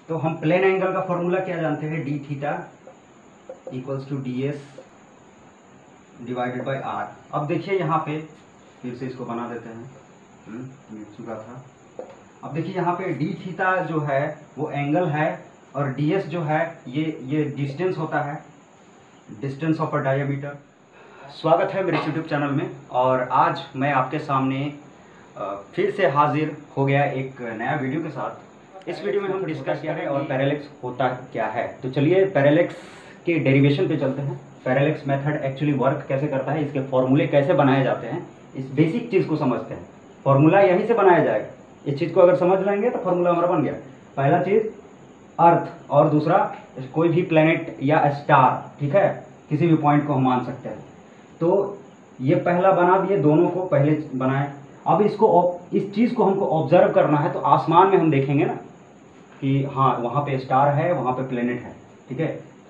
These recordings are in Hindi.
तो हम प्लेन एंगल का फॉर्मूला क्या जानते हैं, d theta equals to d s divided by r. अब देखिए यहाँ पे फिर से इसको बना देते हैं, मिल चुका था। अब देखिए यहाँ पे डी थीटा जो है वो एंगल है और डी एस जो है ये डिस्टेंस होता है, डिस्टेंस ऑफ अ डायमीटर। स्वागत है मेरे यूट्यूब चैनल में, और आज मैं आपके सामने फिर से हाजिर हो गया एक नया वीडियो के साथ। इस वीडियो में हम डिस्कस करें और पैरेलैक्स होता क्या है। तो चलिए पैरेलैक्स के डेरिवेशन पे चलते हैं। पैरेलैक्स मेथड एक्चुअली वर्क कैसे करता है, इसके फॉर्मूले कैसे बनाए जाते हैं, इस बेसिक चीज़ को समझते हैं। फॉर्मूला यहीं से बनाया जाएगा। इस चीज़ को अगर समझ लेंगे तो फॉर्मूला हमारा बन गया। पहला चीज़ अर्थ, और दूसरा कोई भी प्लैनेट या स्टार, ठीक है, किसी भी पॉइंट को हम मान सकते हैं। तो ये पहला बना दिए, दोनों को पहले बनाए। अब इस चीज़ को हमको ऑब्जर्व करना है, तो आसमान में हम देखेंगे ना कि हाँ वहाँ पे स्टार है, वहाँ पे प्लेनेट है, ठीक है,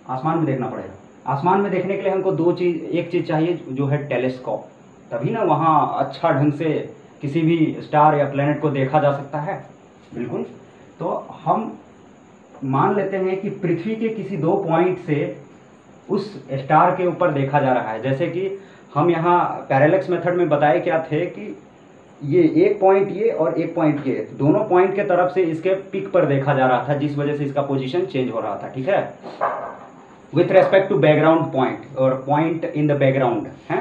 आसमान में देखना पड़ेगा। आसमान में देखने के लिए हमको एक चीज़ चाहिए जो है टेलीस्कोप, तभी ना वहाँ अच्छा ढंग से किसी भी स्टार या प्लेनेट को देखा जा सकता है। बिल्कुल। तो हम मान लेते हैं कि पृथ्वी के किसी दो पॉइंट से उस स्टार के ऊपर देखा जा रहा है। जैसे कि हम यहाँ पैरेलैक्स मेथड में बताए क्या थे कि ये एक पॉइंट ये और एक पॉइंट ये, दोनों पॉइंट के तरफ से इसके पिक पर देखा जा रहा था, जिस वजह से इसका पोजीशन चेंज हो रहा था, ठीक है, with respect to background point और पॉइंट इन द बैकग्राउंड है।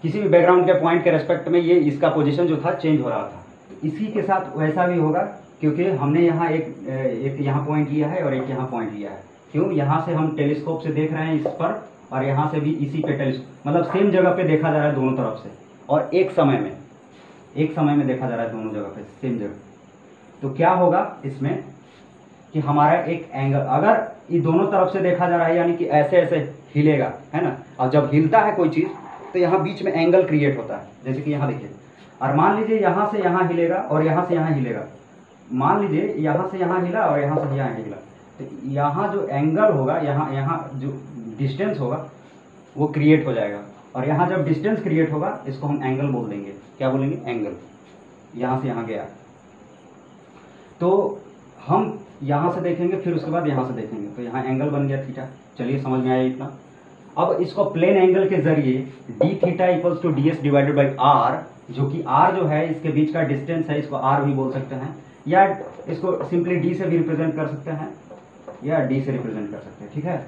किसी भी बैकग्राउंड के पॉइंट के रेस्पेक्ट में ये इसका पोजीशन जो था चेंज हो रहा था। इसी के साथ वैसा भी होगा, क्योंकि हमने यहाँ एक यहाँ पॉइंट लिया है और एक यहाँ पॉइंट लिया है। क्यों? यहाँ से हम टेलीस्कोप से देख रहे हैं इस पर, और यहाँ से भी इसी पे टेलीस्कोप, मतलब सेम जगह पे देखा जा रहा है दोनों तरफ से, और एक समय में देखा जा रहा है दोनों जगह पे सेम जगह। तो क्या होगा इसमें कि हमारा एक एंगल, अगर ये दोनों तरफ से देखा जा रहा है, यानी कि ऐसे ऐसे हिलेगा, है ना, और जब हिलता है कोई चीज़ तो यहाँ बीच में एंगल क्रिएट होता है। जैसे कि यहाँ देखिए, और मान लीजिए यहाँ से यहाँ हिलेगा और यहाँ से यहाँ हिलेगा। मान लीजिए यहाँ से यहाँ हिला और यहाँ से यहाँ हिला, तो यहाँ जो एंगल होगा, यहाँ जो डिस्टेंस होगा वो क्रिएट हो जाएगा, और यहाँ जब डिस्टेंस क्रिएट होगा इसको हम एंगल बोल देंगे। क्या बोलेंगे? एंगल। यहाँ से यहाँ गया तो हम यहाँ से देखेंगे, फिर उसके बाद यहाँ से देखेंगे, तो यहाँ एंगल बन गया थीटा। चलिए समझ में आया इतना। अब इसको प्लेन एंगल के जरिए d theta equals to d s divided by r, जो कि आर जो है इसके बीच का डिस्टेंस है, इसको आर भी बोल सकते हैं, या इसको सिंपली डी से भी रिप्रेजेंट कर सकते हैं, या डी से रिप्रेजेंट कर सकते हैं, ठीक है।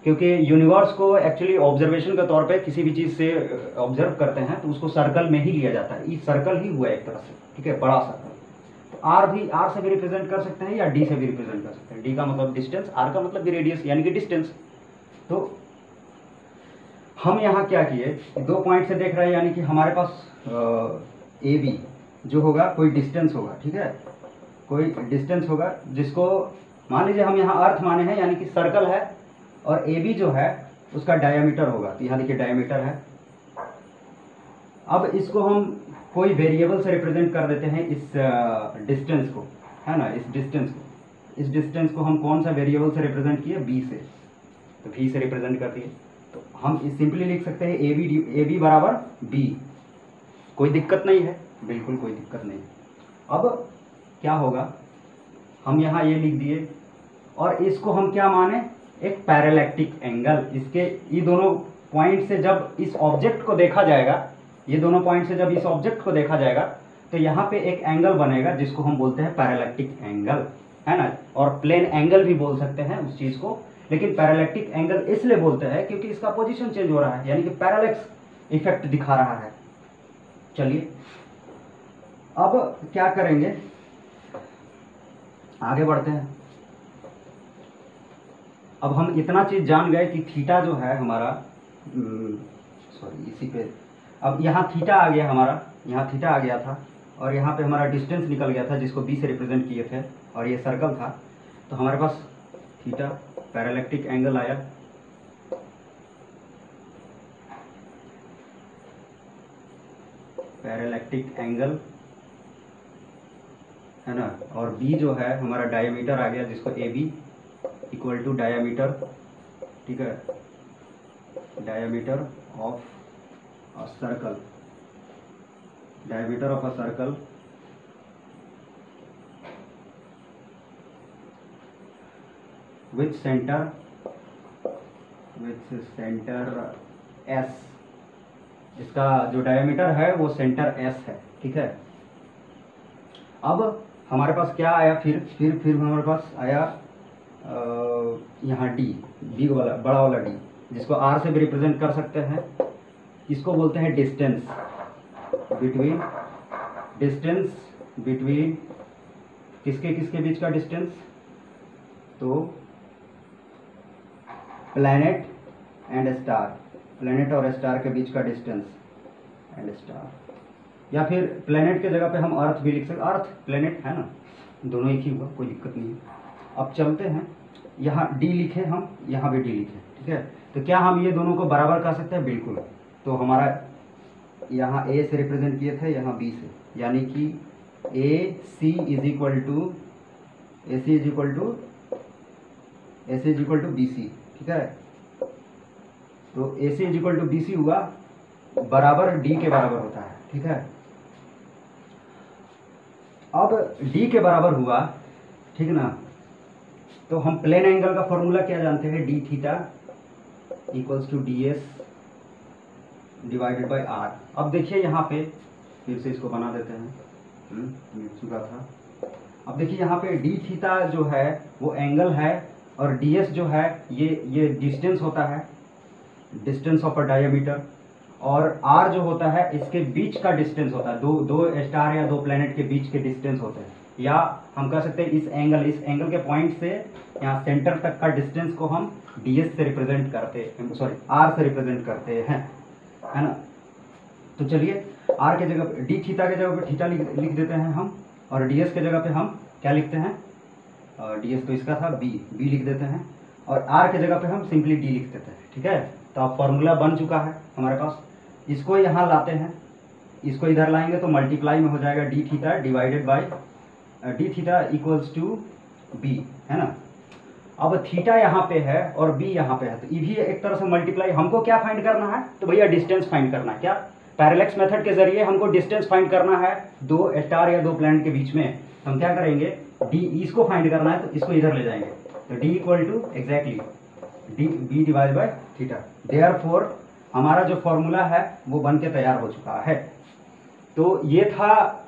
क्योंकि यूनिवर्स को एक्चुअली ऑब्जर्वेशन के तौर पे किसी भी चीज़ से ऑब्जर्व करते हैं तो उसको सर्कल में ही लिया जाता है। ये सर्कल ही हुआ एक तरह से, ठीक है, बड़ा सर्कल। तो आर से भी रिप्रेजेंट कर सकते हैं या डी से भी रिप्रेजेंट कर सकते हैं। डी का मतलब डिस्टेंस, आर का मतलब भी रेडियस यानी कि डिस्टेंस। तो हम यहाँ क्या किए, दो पॉइंट से देख रहे हैं, यानी कि हमारे पास ए बी जो होगा कोई डिस्टेंस होगा, ठीक है, कोई डिस्टेंस होगा, जिसको मान लीजिए हम यहाँ अर्थ माने हैं, यानी कि सर्कल है, और ए बी जो है उसका डायमीटर होगा। तो यहाँ देखिए डायमीटर है। अब इसको हम कोई वेरिएबल से रिप्रेजेंट कर देते हैं, इस डिस्टेंस को, है ना, इस डिस्टेंस को हम कौन सा वेरिएबल से रिप्रेजेंट किए? बी से। तो बी से रिप्रेजेंट कर दिए, तो हम सिंपली लिख सकते हैं ए बी बराबर बी। कोई दिक्कत नहीं है, बिल्कुल कोई दिक्कत नहीं। अब क्या होगा, हम यहाँ ये लिख दिए, और इसको हम क्या माने? एक पैरेलैक्टिक एंगल। इसके ये दोनों पॉइंट से जब इस ऑब्जेक्ट को देखा जाएगा, ये दोनों पॉइंट से जब इस ऑब्जेक्ट को देखा जाएगा, तो यहाँ पे एक एंगल बनेगा जिसको हम बोलते हैं पैरेलैक्टिक एंगल, है ना, और प्लेन एंगल भी बोल सकते हैं उस चीज़ को। लेकिन पैरेलैक्टिक एंगल इसलिए बोलते हैं क्योंकि इसका पोजीशन चेंज हो रहा है, यानी कि पैरेलैक्स इफेक्ट दिखा रहा है। चलिए अब क्या करेंगे, आगे बढ़ते हैं। अब हम इतना चीज़ जान गए कि थीटा जो है हमारा, इसी पे, अब यहाँ थीटा आ गया हमारा, यहाँ थीटा आ गया था, और यहाँ पे हमारा डिस्टेंस निकल गया था जिसको बी से रिप्रेजेंट किए थे, और ये सर्कल था। तो हमारे पास थीटा पैरेलैक्टिक एंगल आया, पैरेलैक्टिक एंगल, है ना, और बी जो है हमारा डायमीटर आ गया, जिसको A B equal to diameter, ठीक है, diameter of a circle, diameter of a circle with centre S, इसका जो डायमीटर है वो सेंटर एस है, ठीक है। अब हमारे पास क्या आया, फिर हमारे पास आया यहाँ डी, बी वाला बड़ा वाला डी, जिसको आर से भी रिप्रेजेंट कर सकते हैं। इसको बोलते हैं डिस्टेंस बिटवीन किसके किसके बीच का डिस्टेंस, तो प्लैनेट एंड स्टार, प्लैनेट और स्टार के बीच का डिस्टेंस एंड स्टार, या फिर प्लैनेट के जगह पे हम अर्थ भी लिख सकते, अर्थ प्लैनेट है ना, दोनों एक ही हुआ, कोई दिक्कत नहीं है। अब चलते हैं, यहाँ डी लिखे हम, यहाँ भी डी लिखे, ठीक है। तो क्या हम ये दोनों को बराबर कर सकते हैं? बिल्कुल। तो हमारा यहाँ ए से रिप्रेजेंट किए थे, यहाँ बी से, यानी कि A C is equal to B C, ठीक है। तो A C is equal to B C हुआ, बराबर डी के बराबर होता है, ठीक है। अब डी के बराबर हुआ, ठीक ना, तो हम प्लेन एंगल का फॉर्मूला क्या जानते हैं, d theta equals to d s divided by r. अब देखिए यहाँ पे फिर से इसको बना देते हैं, मिल चुका था। अब देखिए यहाँ पे डी थीटा जो है वो एंगल है, और डी एस जो है ये डिस्टेंस होता है, डिस्टेंस ऑफ अ डायमीटर, और आर जो होता है इसके बीच का डिस्टेंस होता है, दो स्टार या दो प्लैनेट के बीच के डिस्टेंस होते हैं, या हम कह सकते हैं इस एंगल के पॉइंट से यहाँ सेंटर तक का डिस्टेंस को हम ds से रिप्रेजेंट करते हैं, सॉरी r से रिप्रेजेंट करते हैं, है ना। तो चलिए r के जगह पे डी थीटा के जगह पे थीटा लिख देते हैं हम, और ds के जगह पे हम क्या लिखते हैं, ds तो इसका था b लिख देते हैं, और r के जगह पे हम सिंपली d लिख देते हैं, ठीक है। तो अब फॉर्मूला बन चुका है हमारे पास। इसको यहाँ लाते हैं, इसको इधर लाएंगे तो मल्टीप्लाई में हो जाएगा d theta divided by d theta equals to b, है ना। अब थीटा यहाँ पे है और बी यहाँ पे है, तो ये भी एक तरह से मल्टीप्लाई। हमको क्या फाइंड करना है, तो भैया डिस्टेंस फाइंड करना है। क्या पैरेलैक्स मेथड के जरिए हमको डिस्टेंस फाइंड करना है दो स्टार या दो प्लैनेट के बीच में। हम क्या करेंगे, डी इसको फाइंड करना है तो इसको इधर ले जाएंगे, तो d equal to exactly d b divide by theta. Therefore हमारा जो फॉर्मूला है वो बन के तैयार हो चुका है। तो ये था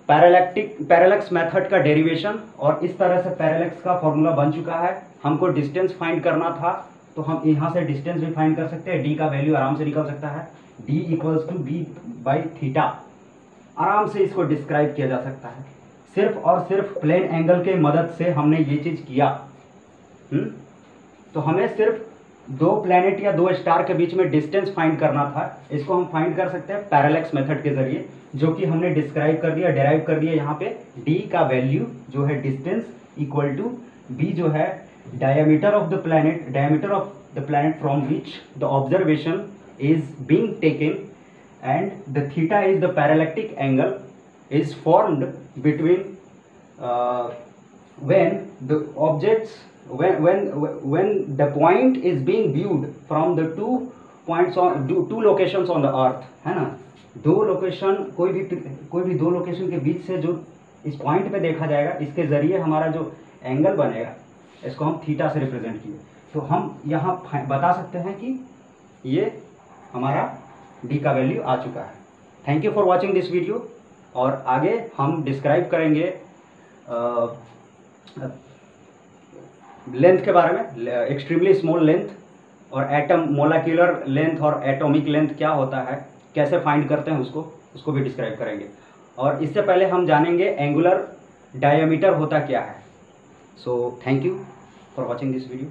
पैरेलैक्स मेथड का डेरिवेशन, और इस तरह से पैरेलैक्स का फॉर्मूला बन चुका है। हमको डिस्टेंस फाइंड करना था तो हम यहाँ से डिस्टेंस भी फाइंड कर सकते हैं, डी का वैल्यू आराम से निकल सकता है, d equals to b by theta. आराम से इसको डिस्क्राइब किया जा सकता है, सिर्फ और सिर्फ प्लेन एंगल के मदद से हमने ये चीज़ किया। तो हमें सिर्फ दो प्लैनेट या दो स्टार के बीच में डिस्टेंस फाइंड करना था। इसको हम फाइंड कर सकते हैं पैरेलैक्स मेथड के जरिए, जो कि हमने डिस्क्राइब कर दिया, डेराइव कर दिया। यहाँ पे d का वैल्यू जो है डिस्टेंस इक्वल टू b जो है diameter of the planet from which the observation is being taken, and the theta is the parallactic angle is formed between when the objects when the point is being viewed from the two locations on the earth, है ना। दो लोकेशन, कोई भी दो लोकेशन के बीच से जो इस पॉइंट पे देखा जाएगा, इसके जरिए हमारा जो एंगल बनेगा इसको हम थीटा से रिप्रेजेंट किए। तो हम यहाँ बता सकते हैं कि ये हमारा डी का वैल्यू आ चुका है। Thank you for watching this video, और आगे हम डिस्क्राइब करेंगे लेंथ के बारे में, एक्सट्रीमली स्मॉल लेंथ, और एटम मोलिकुलर लेंथ और एटॉमिक लेंथ क्या होता है, कैसे फाइंड करते हैं उसको भी डिस्क्राइब करेंगे। और इससे पहले हम जानेंगे एंगुलर डायमीटर होता क्या है। So thank you for watching this video.